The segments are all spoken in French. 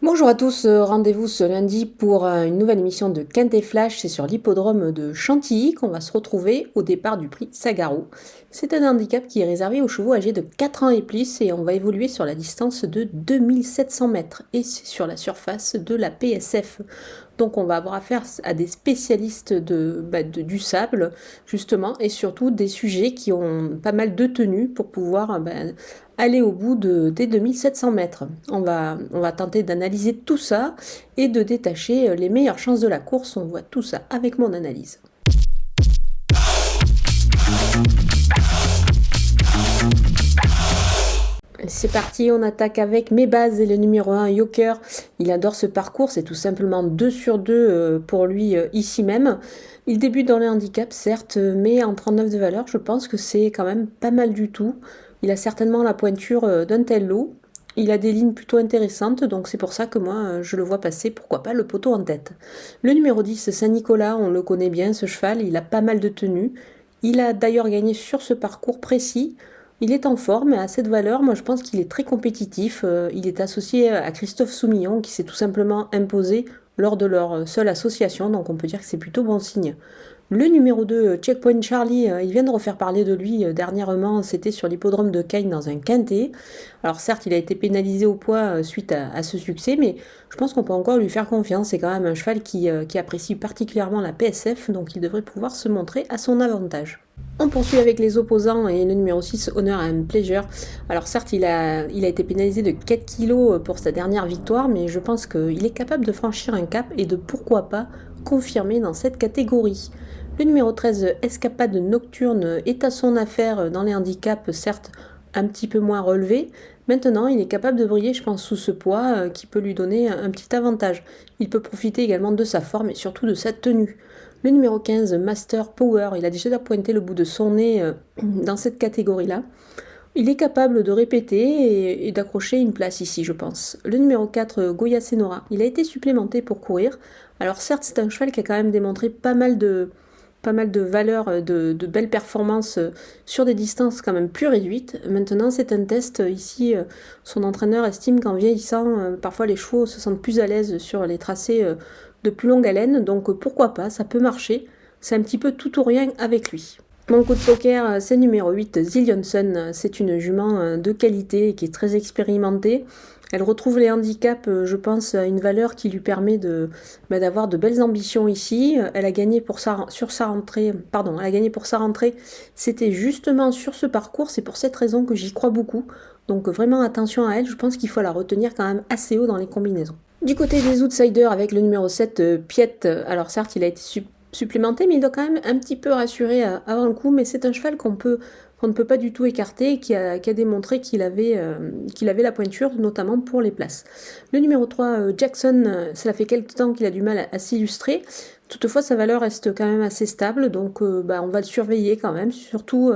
Bonjour à tous, rendez-vous ce lundi pour une nouvelle émission de Quintet Flash. C'est sur l'hippodrome de Chantilly qu'on va se retrouver au départ du prix Sagaro. C'est un handicap qui est réservé aux chevaux âgés de 4 ans et plus et on va évoluer sur la distance de 2700 mètres et c'est sur la surface de la PSF. Donc on va avoir affaire à des spécialistes du sable justement et surtout des sujets qui ont pas mal de tenues pour pouvoir aller au bout des 2700 mètres. On va tenter d'analyser tout ça et de détacher les meilleures chances de la course. On voit tout ça avec mon analyse. C'est parti, on attaque avec mes bases et le numéro 1, Joker. Il adore ce parcours, c'est tout simplement 2 sur 2 pour lui ici même. Il débute dans les handicaps, certes, mais en 39 de valeur, je pense que c'est quand même pas mal du tout. Il a certainement la pointure d'un tel lot. Il a des lignes plutôt intéressantes, donc c'est pour ça que moi, je le vois passer, pourquoi pas, le poteau en tête. Le numéro 10, Saint-Nicolas, on le connaît bien, ce cheval, il a pas mal de tenues. Il a d'ailleurs gagné sur ce parcours précis. Il est en forme et à cette valeur, moi je pense qu'il est très compétitif. Il est associé à Christophe Soumillon qui s'est tout simplement imposé lors de leur seule association, donc on peut dire que c'est plutôt bon signe. Le numéro 2, Checkpoint Charlie, il vient de refaire parler de lui dernièrement, c'était sur l'hippodrome de Cagnes dans un quintet. Alors certes, il a été pénalisé au poids suite à ce succès, mais je pense qu'on peut encore lui faire confiance. C'est quand même un cheval qui apprécie particulièrement la PSF, donc il devrait pouvoir se montrer à son avantage. On poursuit avec les opposants et le numéro 6, Honor and Pleasure. Alors certes, il a été pénalisé de 4 kilos pour sa dernière victoire, mais je pense qu'il est capable de franchir un cap et de pourquoi pas confirmer dans cette catégorie. Le numéro 13, Escapade Nocturne, est à son affaire dans les handicaps, certes un petit peu moins relevés. Maintenant, il est capable de briller, je pense, sous ce poids qui peut lui donner un petit avantage. Il peut profiter également de sa forme et surtout de sa tenue. Le numéro 15, Master Power, il a déjà pointé le bout de son nez dans cette catégorie-là. Il est capable de répéter et d'accrocher une place ici, je pense. Le numéro 4, Goya Senora, il a été supplémenté pour courir. Alors certes, c'est un cheval qui a quand même démontré pas mal de valeurs, de belles performances sur des distances quand même plus réduites. Maintenant, c'est un test. Ici, son entraîneur estime qu'en vieillissant, parfois les chevaux se sentent plus à l'aise sur les tracés de plus longue haleine. Donc pourquoi pas, ça peut marcher. C'est un petit peu tout ou rien avec lui. Mon coup de poker, c'est numéro 8, Zillion Sun. C'est une jument de qualité qui est très expérimentée. Elle retrouve les handicaps, je pense, à une valeur qui lui permet d'avoir de belles ambitions ici. Elle a gagné pour sa rentrée. C'était justement sur ce parcours. C'est pour cette raison que j'y crois beaucoup. Donc vraiment attention à elle. Je pense qu'il faut la retenir quand même assez haut dans les combinaisons. Du côté des outsiders, avec le numéro 7, Piet. Alors certes, il a été supplémenté, mais il doit quand même un petit peu rassurer avant le coup. Mais c'est un cheval qu'on ne peut pas du tout écarter, qui a démontré qu'il avait la pointure, notamment pour les places. Le numéro 3, Jackson, cela fait quelques temps qu'il a du mal à s'illustrer. Toutefois, sa valeur reste quand même assez stable, donc on va le surveiller quand même. Surtout,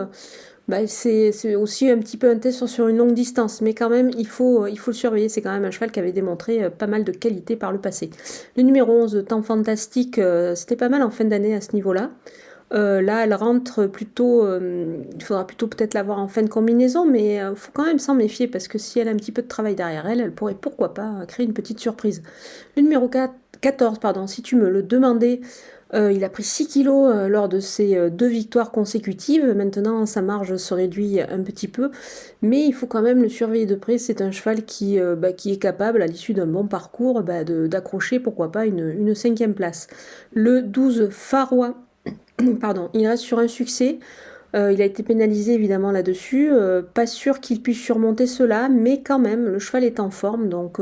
c'est aussi un petit peu un test sur une longue distance, mais quand même, il faut le surveiller. C'est quand même un cheval qui avait démontré pas mal de qualité par le passé. Le numéro 11, Temps Fantastique, c'était pas mal en fin d'année à ce niveau-là. Là, elle rentre plutôt, il faudra plutôt peut-être la voir en fin de combinaison, mais il faut quand même s'en méfier parce que si elle a un petit peu de travail derrière elle, elle pourrait pourquoi pas créer une petite surprise. Le numéro 14, si tu me le demandais, il a pris 6 kilos lors de ses 2 victoires consécutives. Maintenant, sa marge se réduit un petit peu, mais il faut quand même le surveiller de près. C'est un cheval qui est capable, à l'issue d'un bon parcours, d'accrocher, pourquoi pas, une 5e place. Le 12, Farois. Il reste sur un succès. Il a été pénalisé évidemment là-dessus. Pas sûr qu'il puisse surmonter cela, mais quand même, le cheval est en forme, donc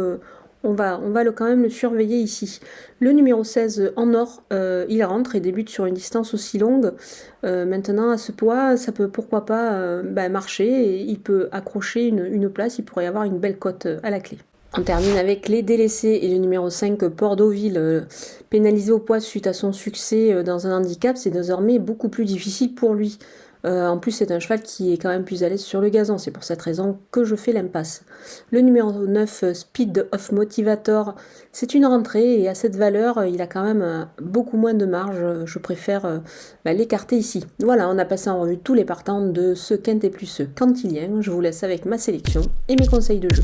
on va quand même le surveiller ici. Le numéro 16, En Or, il rentre et débute sur une distance aussi longue. Maintenant, à ce poids, ça peut pourquoi pas marcher. Et il peut accrocher une place, il pourrait y avoir une belle cote à la clé. On termine avec les délaissés et le numéro 5, Port Deauville, pénalisé au poids suite à son succès dans un handicap. C'est désormais beaucoup plus difficile pour lui. En plus, c'est un cheval qui est quand même plus à l'aise sur le gazon. C'est pour cette raison que je fais l'impasse. Le numéro 9, Speed of Motivator, c'est une rentrée et à cette valeur, il a quand même beaucoup moins de marge. Je préfère l'écarter ici. Voilà, on a passé en revue tous les partants de ce quintet plus ce quantilien. Je vous laisse avec ma sélection et mes conseils de jeu.